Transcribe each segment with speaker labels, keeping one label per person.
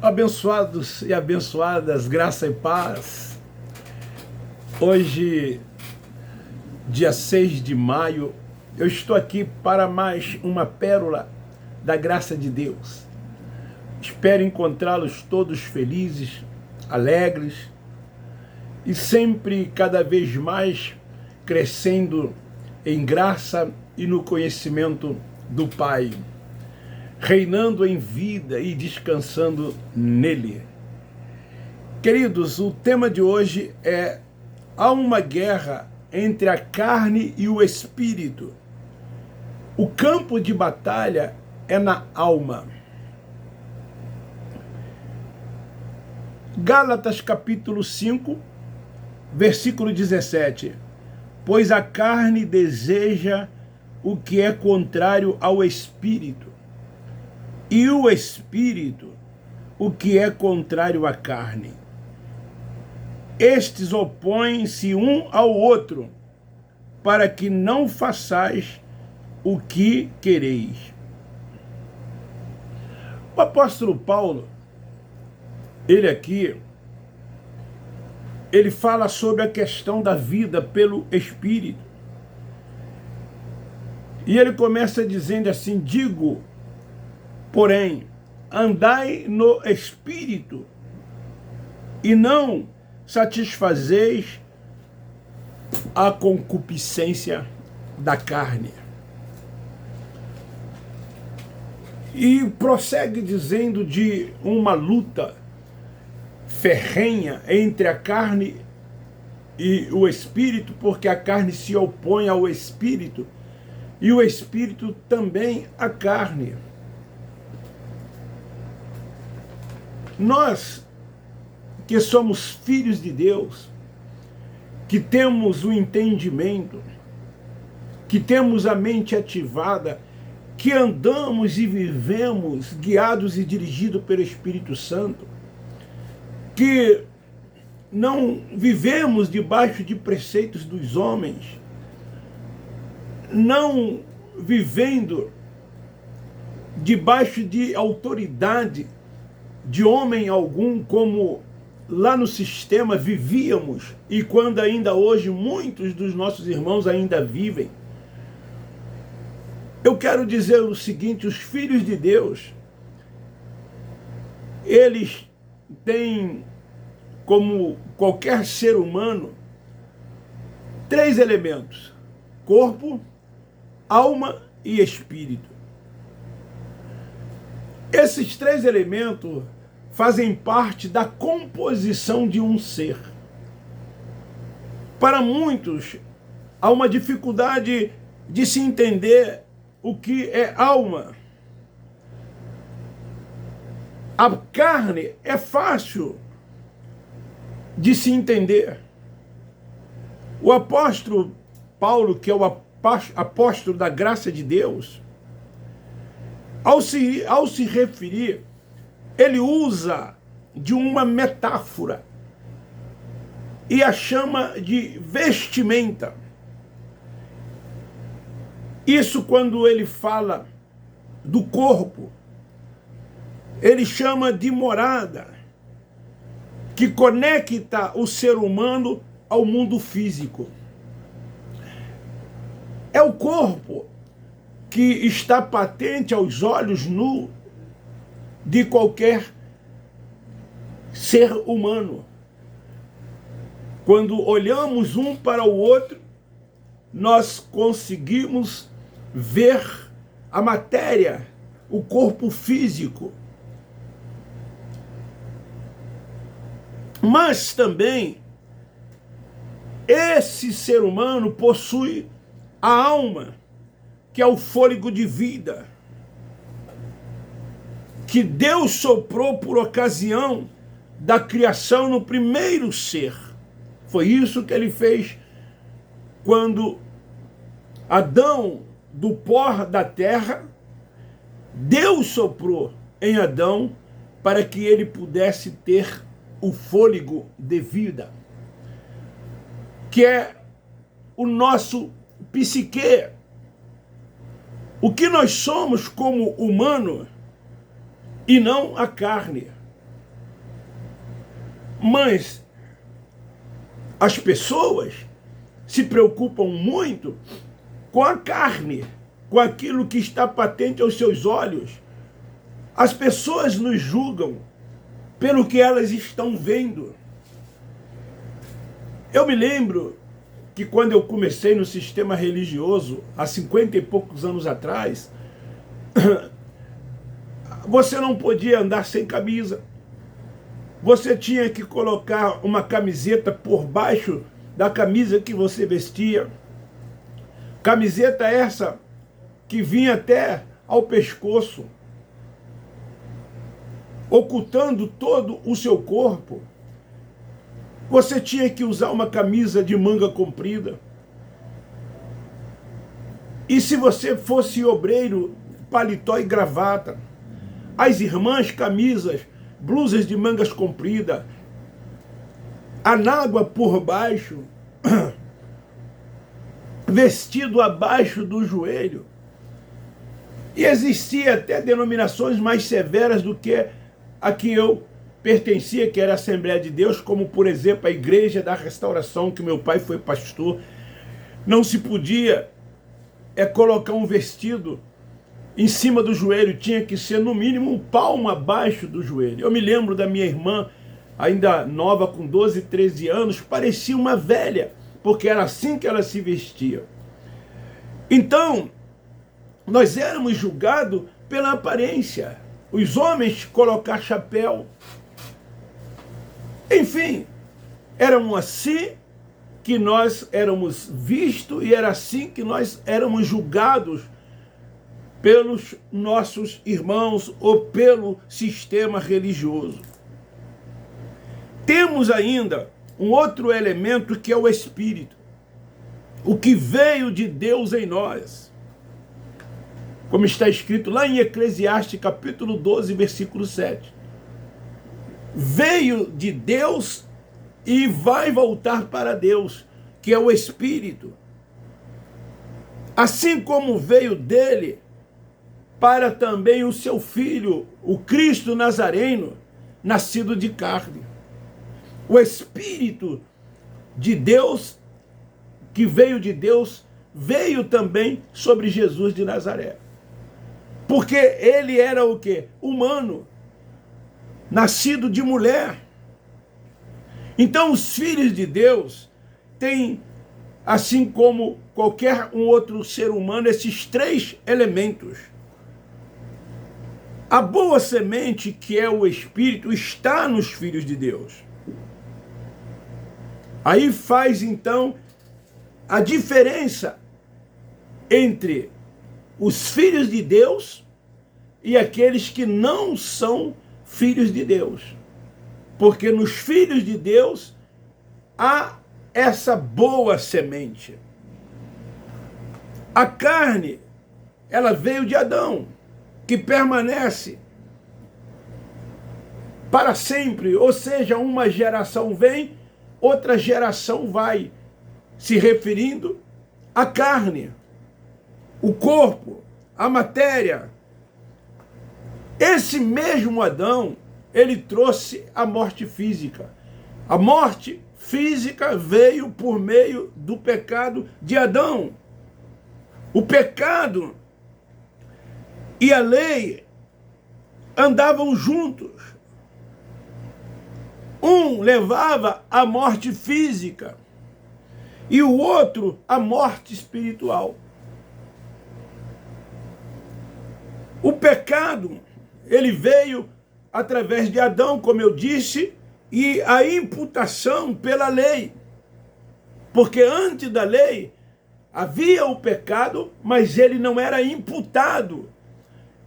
Speaker 1: Abençoados e abençoadas, graça e paz. Hoje, dia 6 de maio, eu estou aqui para mais uma pérola da graça de Deus. Espero encontrá-los todos felizes, alegres e sempre cada vez mais crescendo em graça e no conhecimento do Pai, reinando em vida e descansando nele. Queridos, o tema de hoje é: há uma guerra entre a carne e o espírito. O campo de batalha é na alma. Gálatas capítulo 5, versículo 17. Pois a carne deseja o que é contrário ao espírito, e o espírito o que é contrário à carne. Estes opõem-se um ao outro, para que não façais o que quereis. O apóstolo Paulo, ele fala sobre a questão da vida pelo Espírito. E ele começa dizendo assim: digo, porém, andai no Espírito, e não satisfazeis a concupiscência da carne. E prossegue dizendo de uma luta ferrenha entre a carne e o espírito, porque a carne se opõe ao espírito e o espírito também à carne. Nós que somos filhos de Deus, que temos o entendimento, que temos a mente ativada, que andamos e vivemos guiados e dirigidos pelo Espírito Santo, que não vivemos debaixo de preceitos dos homens, não vivendo debaixo de autoridade de homem algum, como lá no sistema vivíamos, e quando ainda hoje muitos dos nossos irmãos ainda vivem. Eu quero dizer o seguinte: os filhos de Deus, eles têm, como qualquer ser humano, 3 elementos: corpo, alma e espírito. Esses 3 elementos fazem parte da composição de um ser. Para muitos, há uma dificuldade de se entender o que é alma. A carne é fácil de se entender. O apóstolo Paulo, que é o apóstolo da graça de Deus, ao se referir, ele usa de uma metáfora e a chama de vestimenta. Isso quando ele fala do corpo, ele chama de morada, que conecta o ser humano ao mundo físico. É o corpo que está patente aos olhos nus de qualquer ser humano. Quando olhamos um para o outro, nós conseguimos ver a matéria, o corpo físico. Mas também esse ser humano possui a alma, que é o fôlego de vida, que Deus soprou por ocasião da criação no primeiro ser. Foi isso que ele fez quando Adão, do pó da terra, Deus soprou em Adão para que ele pudesse ter o fôlego de vida, que é o nosso psique. O que nós somos como humano e não a carne. Mas as pessoas se preocupam muito com a carne, com aquilo que está patente aos seus olhos. As pessoas nos julgam pelo que elas estão vendo. Eu me lembro que quando eu comecei no sistema religioso, há 50 e poucos anos atrás, você não podia andar sem camisa. Você tinha que colocar uma camiseta por baixo da camisa que você vestia. Camiseta essa que vinha até ao pescoço, ocultando todo o seu corpo. Você tinha que usar uma camisa de manga comprida. E se você fosse obreiro, paletó e gravata. As irmãs, camisas, blusas de mangas compridas, anágua por baixo, vestido abaixo do joelho. E existia até denominações mais severas do que a que eu pertencia, que era a Assembleia de Deus, como, por exemplo, a Igreja da Restauração, que meu pai foi pastor. Não se podia colocar um vestido em cima do joelho, tinha que ser no mínimo um palmo abaixo do joelho. Eu me lembro da minha irmã, ainda nova, com 12, 13 anos, parecia uma velha, porque era assim que ela se vestia. Então, nós éramos julgados pela aparência. Os homens colocar chapéu. Enfim, éramos assim que nós éramos vistos e era assim que nós éramos julgados pelos nossos irmãos ou pelo sistema religioso. Temos ainda um outro elemento que é o Espírito, o que veio de Deus em nós. Como está escrito lá em Eclesiastes, capítulo 12, versículo 7. Veio de Deus e vai voltar para Deus, que é o Espírito. Assim como veio dele para também o seu Filho, o Cristo Nazareno, nascido de carne. O Espírito de Deus, que veio de Deus, veio também sobre Jesus de Nazaré. Porque ele era o quê? Humano, nascido de mulher. Então os filhos de Deus têm, assim como qualquer um outro ser humano, esses três elementos. A boa semente, que é o Espírito, está nos filhos de Deus. Aí faz então a diferença entre os filhos de Deus e aqueles que não são filhos de Deus. Porque nos filhos de Deus há essa boa semente. A carne, ela veio de Adão, que permanece para sempre, ou seja, uma geração vem, outra geração vai, se referindo à carne, o corpo, a matéria. Esse mesmo Adão, ele trouxe a morte física. A morte física veio por meio do pecado de Adão. O pecado e a lei andavam juntos. Um levava à morte física e o outro à morte espiritual. O pecado, ele veio através de Adão, como eu disse, e a imputação pela lei. Porque antes da lei havia o pecado, mas ele não era imputado.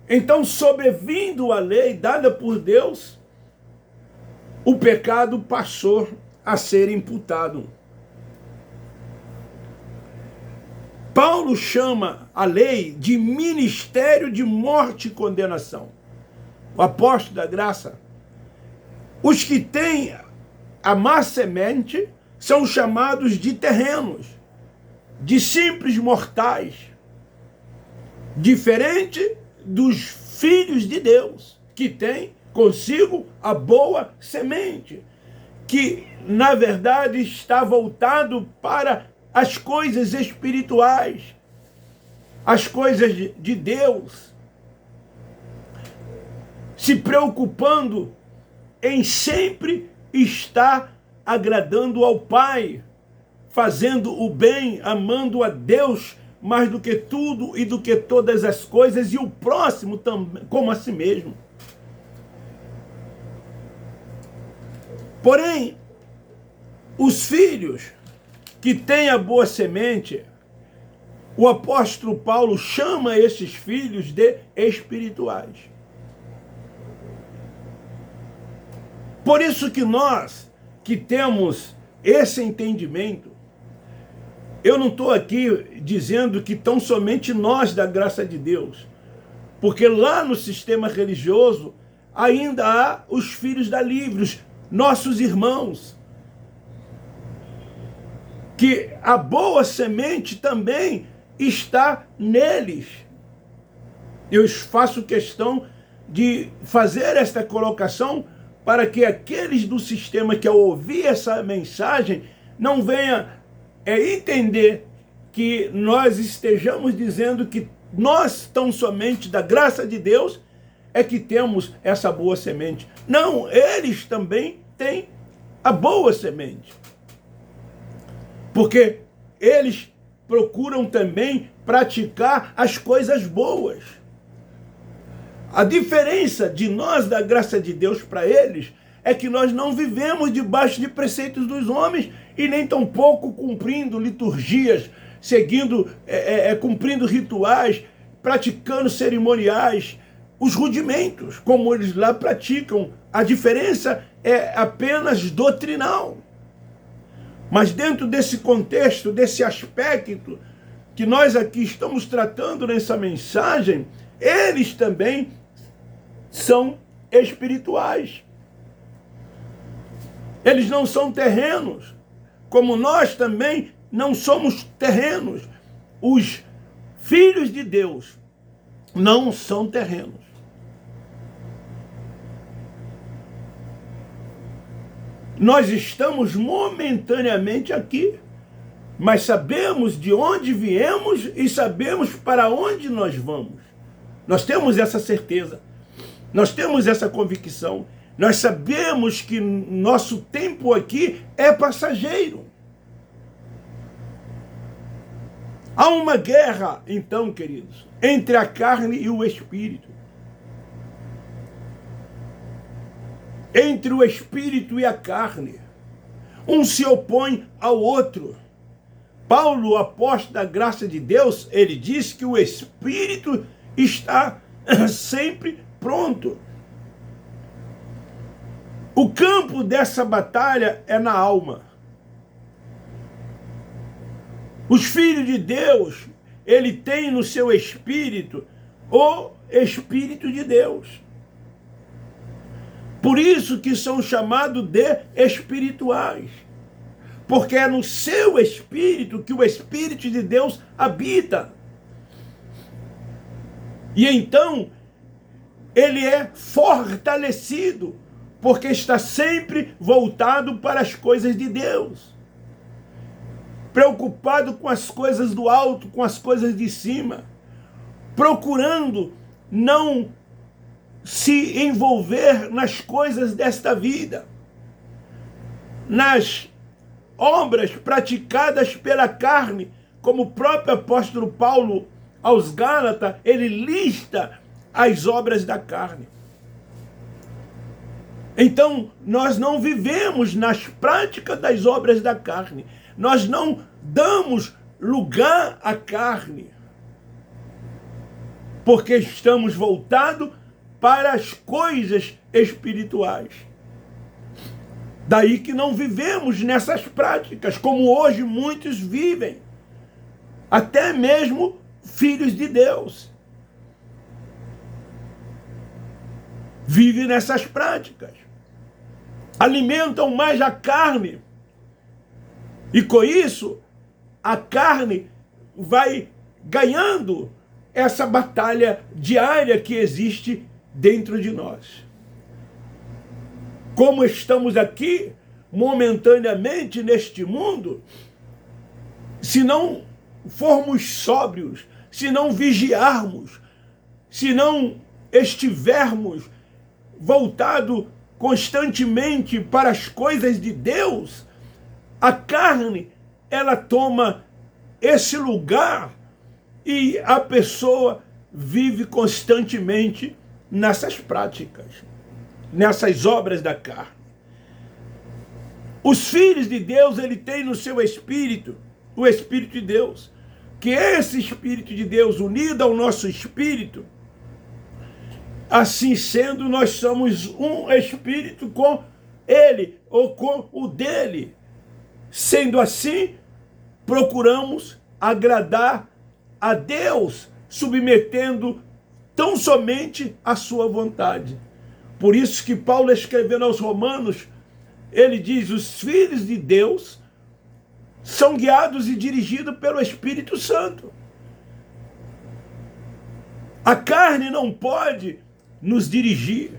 Speaker 1: Então, sobrevindo a lei dada por Deus, o pecado passou a ser imputado. Paulo chama a lei de ministério de morte e condenação. O apóstolo da graça. Os que têm a má semente são chamados de terrenos, de simples mortais, diferente dos filhos de Deus, que têm consigo a boa semente, que, na verdade, está voltado para as coisas espirituais, as coisas de Deus, se preocupando em sempre estar agradando ao Pai, fazendo o bem, amando a Deus mais do que tudo e do que todas as coisas, e o próximo também, como a si mesmo. Porém, os filhos que têm a boa semente, o apóstolo Paulo chama esses filhos de espirituais. Por isso que nós, que temos esse entendimento, eu não estou aqui dizendo que tão somente nós da graça de Deus, porque lá no sistema religioso ainda há os filhos da livre, nossos irmãos, que a boa semente também está neles. Eu faço questão de fazer esta colocação para que aqueles do sistema que ao ouvir essa mensagem não venha entender que nós estejamos dizendo que nós tão somente da graça de Deus é que temos essa boa semente. Não, eles também têm a boa semente. Porque eles procuram também praticar as coisas boas. A diferença de nós da graça de Deus para eles é que nós não vivemos debaixo de preceitos dos homens e nem tampouco cumprindo liturgias, seguindo, cumprindo rituais, praticando cerimoniais, os rudimentos, como eles lá praticam. A diferença é apenas doutrinal. Mas dentro desse contexto, desse aspecto que nós aqui estamos tratando nessa mensagem, eles também são espirituais. Eles não são terrenos, como nós também não somos terrenos. Os filhos de Deus não são terrenos. Nós estamos momentaneamente aqui, mas sabemos de onde viemos e sabemos para onde nós vamos. Nós temos essa certeza, nós temos essa convicção, nós sabemos que nosso tempo aqui é passageiro. Há uma guerra, então, queridos, entre a carne e o espírito. Entre o espírito e a carne. Um se opõe ao outro. Paulo, o apóstolo da graça de Deus, ele diz que o espírito está sempre pronto. O campo dessa batalha é na alma. Os filhos de Deus, ele tem no seu espírito o Espírito de Deus. Por isso que são chamados de espirituais. Porque é no seu espírito que o Espírito de Deus habita. E então, ele é fortalecido, porque está sempre voltado para as coisas de Deus. Preocupado com as coisas do alto, com as coisas de cima. Procurando não se envolver nas coisas desta vida, nas obras praticadas pela carne, como o próprio apóstolo Paulo aos Gálatas, ele lista as obras da carne. Então, nós não vivemos nas práticas das obras da carne, nós não damos lugar à carne, porque estamos voltados para as coisas espirituais. Daí que não vivemos nessas práticas, como hoje muitos vivem. Até mesmo filhos de Deus. Vivem nessas práticas. Alimentam mais a carne. E com isso, a carne vai ganhando essa batalha diária que existe dentro de nós. Como estamos aqui, momentaneamente neste mundo, se não formos sóbrios, se não vigiarmos, se não estivermos voltados constantemente para as coisas de Deus, a carne, ela toma esse lugar e a pessoa vive constantemente nessas práticas, nessas obras da carne. Os filhos de Deus, ele tem no seu espírito, o Espírito de Deus, que esse Espírito de Deus unido ao nosso espírito, assim sendo, nós somos um espírito com ele, ou com o dele. Sendo assim, procuramos agradar a Deus, submetendo tão somente a sua vontade. Por isso que Paulo, escrevendo aos Romanos, ele diz: os filhos de Deus são guiados e dirigidos pelo Espírito Santo. A carne não pode nos dirigir.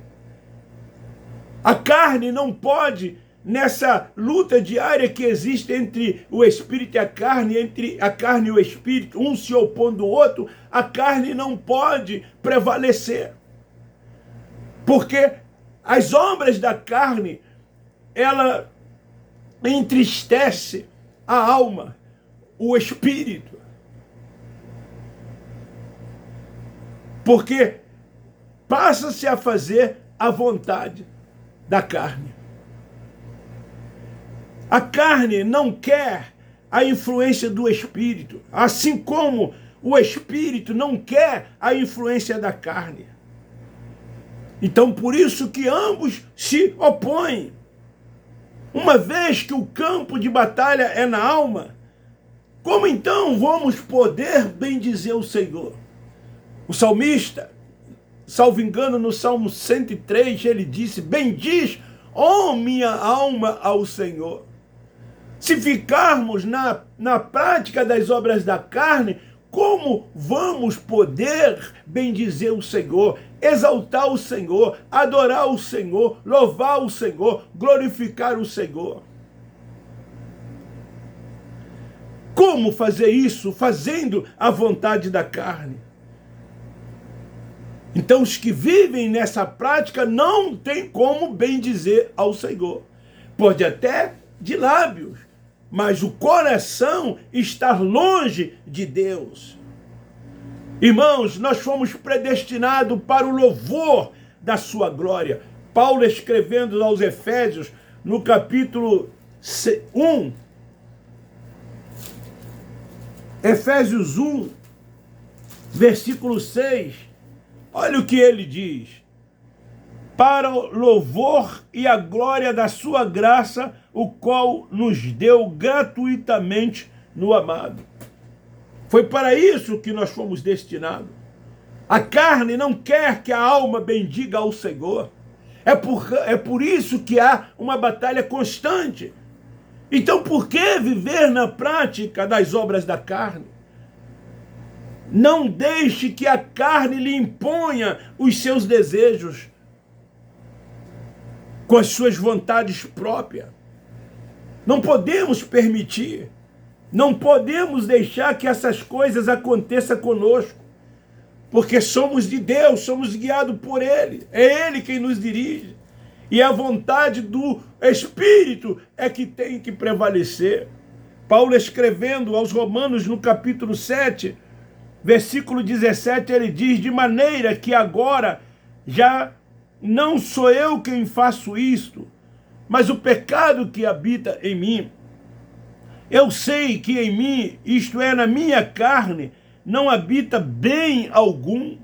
Speaker 1: A carne não pode, nessa luta diária que existe entre o Espírito e a carne, entre a carne e o Espírito, um se opondo ao outro, a carne não pode prevalecer. Porque as obras da carne, ela entristece a alma, o espírito. Porque passa-se a fazer a vontade da carne. A carne não quer a influência do espírito, assim como o espírito não quer a influência da carne. Então, por isso que ambos se opõem. Uma vez que o campo de batalha é na alma, como então vamos poder bendizer o Senhor? O salmista, salvo engano, no Salmo 103, ele disse: bendiz, ó minha alma, ao Senhor. Se ficarmos na prática das obras da carne, como vamos poder bendizer o Senhor, exaltar o Senhor, adorar o Senhor, louvar o Senhor, glorificar o Senhor? Como fazer isso? Fazendo a vontade da carne. Então, os que vivem nessa prática não tem como bendizer ao Senhor. Pode até de lábios, mas o coração está longe de Deus. Irmãos, nós fomos predestinados para o louvor da sua glória. Paulo, escrevendo aos Efésios, no capítulo 1, Efésios 1, versículo 6, olha o que ele diz: para o louvor e a glória da sua graça, o qual nos deu gratuitamente no amado. Foi para isso que nós fomos destinados. A carne não quer que a alma bendiga ao Senhor. É por isso que há uma batalha constante. Então, por que viver na prática das obras da carne? Não deixe que a carne lhe imponha os seus desejos com as suas vontades próprias. Não podemos permitir, não podemos deixar que essas coisas aconteçam conosco, porque somos de Deus, somos guiados por Ele, é Ele quem nos dirige, e a vontade do Espírito é que tem que prevalecer. Paulo, escrevendo aos Romanos no capítulo 7, versículo 17, ele diz: de maneira que agora já não sou eu quem faço isto, mas o pecado que habita em mim. Eu sei que em mim, isto é, na minha carne, não habita bem algum.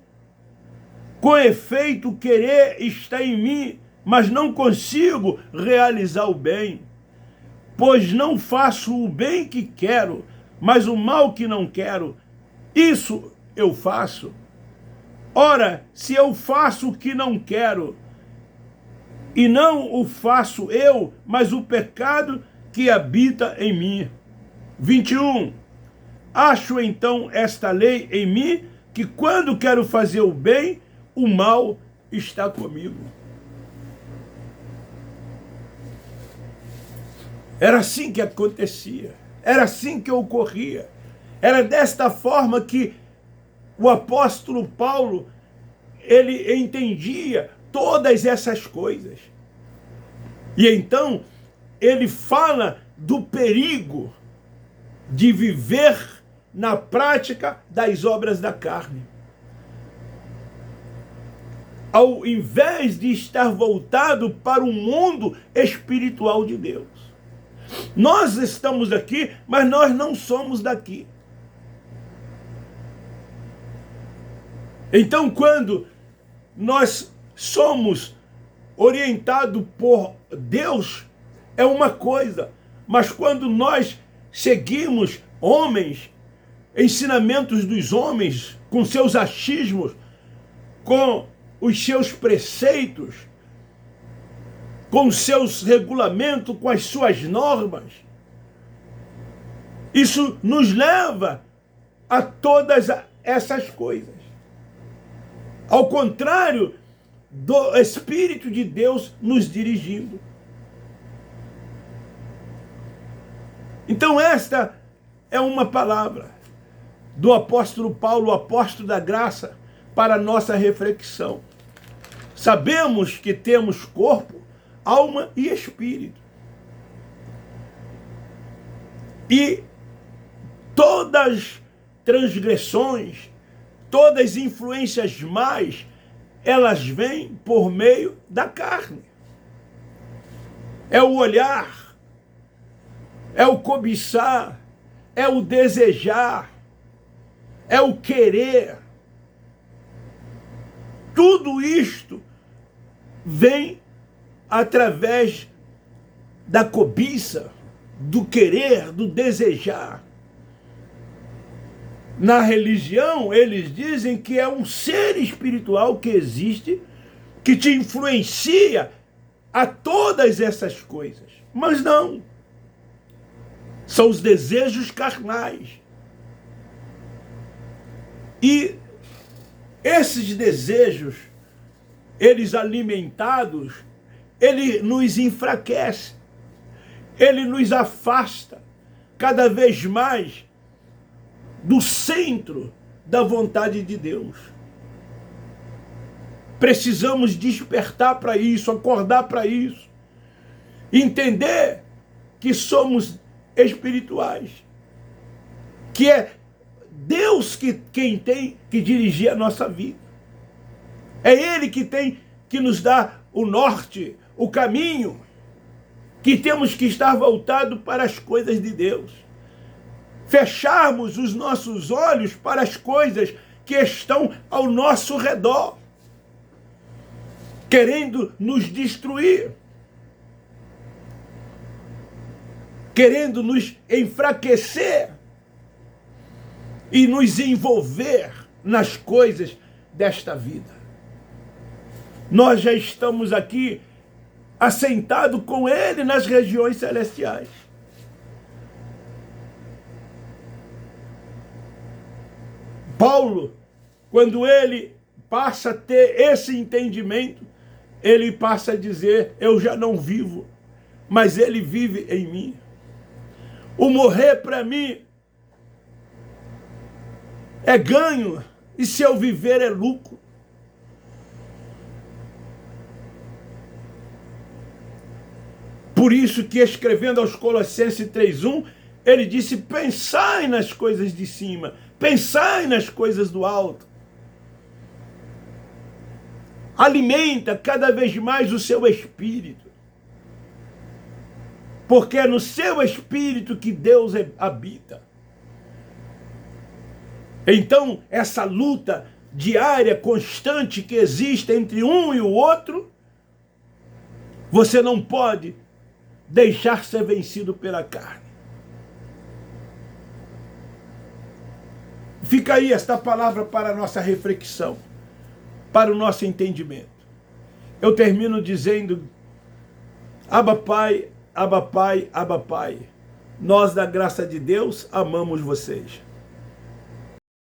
Speaker 1: Com efeito, o querer está em mim, mas não consigo realizar o bem. Pois não faço o bem que quero, mas o mal que não quero, isso eu faço. Ora, se eu faço o que não quero, e não o faço eu, mas o pecado que habita em mim. 21. Acho então esta lei em mim, que quando quero fazer o bem, o mal está comigo. Era assim que acontecia. Era assim que ocorria. Era desta forma que o apóstolo Paulo, ele entendia todas essas coisas. E então, ele fala do perigo de viver na prática das obras da carne. Ao invés de estar voltado para o mundo espiritual de Deus. Nós estamos aqui, mas nós não somos daqui. Então, quando nós somos orientados por Deus, é uma coisa. Mas quando nós seguimos homens, ensinamentos dos homens, com seus achismos, com os seus preceitos, com os seus regulamentos, com as suas normas, isso nos leva a todas essas coisas. Ao contrário do Espírito de Deus nos dirigindo. Então esta é uma palavra do apóstolo Paulo, o apóstolo da graça, para a nossa reflexão. Sabemos que temos corpo, alma e espírito. E todas transgressões, todas influências más, elas vêm por meio da carne. É o olhar, é o cobiçar, é o desejar, é o querer. Tudo isto vem através da cobiça, do querer, do desejar. Na religião, eles dizem que é um ser espiritual que existe, que te influencia a todas essas coisas. Mas não. São os desejos carnais. E esses desejos, eles alimentados, ele nos enfraquece. Ele nos afasta cada vez mais do centro da vontade de Deus. Precisamos despertar para isso, acordar para isso. Entender que somos espirituais. Que é Deus quem tem que dirigir a nossa vida. É Ele que tem que nos dar o norte, o caminho. Que temos que estar voltados para as coisas de Deus. Fecharmos os nossos olhos para as coisas que estão ao nosso redor, querendo nos destruir, querendo nos enfraquecer e nos envolver nas coisas desta vida. Nós já estamos aqui assentados com Ele nas regiões celestiais. Paulo, quando ele passa a ter esse entendimento, ele passa a dizer, eu já não vivo, mas ele vive em mim. O morrer para mim é ganho, e se eu viver é lucro. Por isso que escrevendo aos Colossenses 3:1, ele disse, pensai nas coisas de cima, pensai nas coisas do alto. Alimenta cada vez mais o seu espírito. Porque é no seu espírito que Deus habita. Então, essa luta diária, constante que existe entre um e o outro, você não pode deixar ser vencido pela carne. Fica aí esta palavra para a nossa reflexão, para o nosso entendimento. Eu termino dizendo, Abba Pai, Abba Pai, Abba Pai. Nós, da graça de Deus, amamos vocês.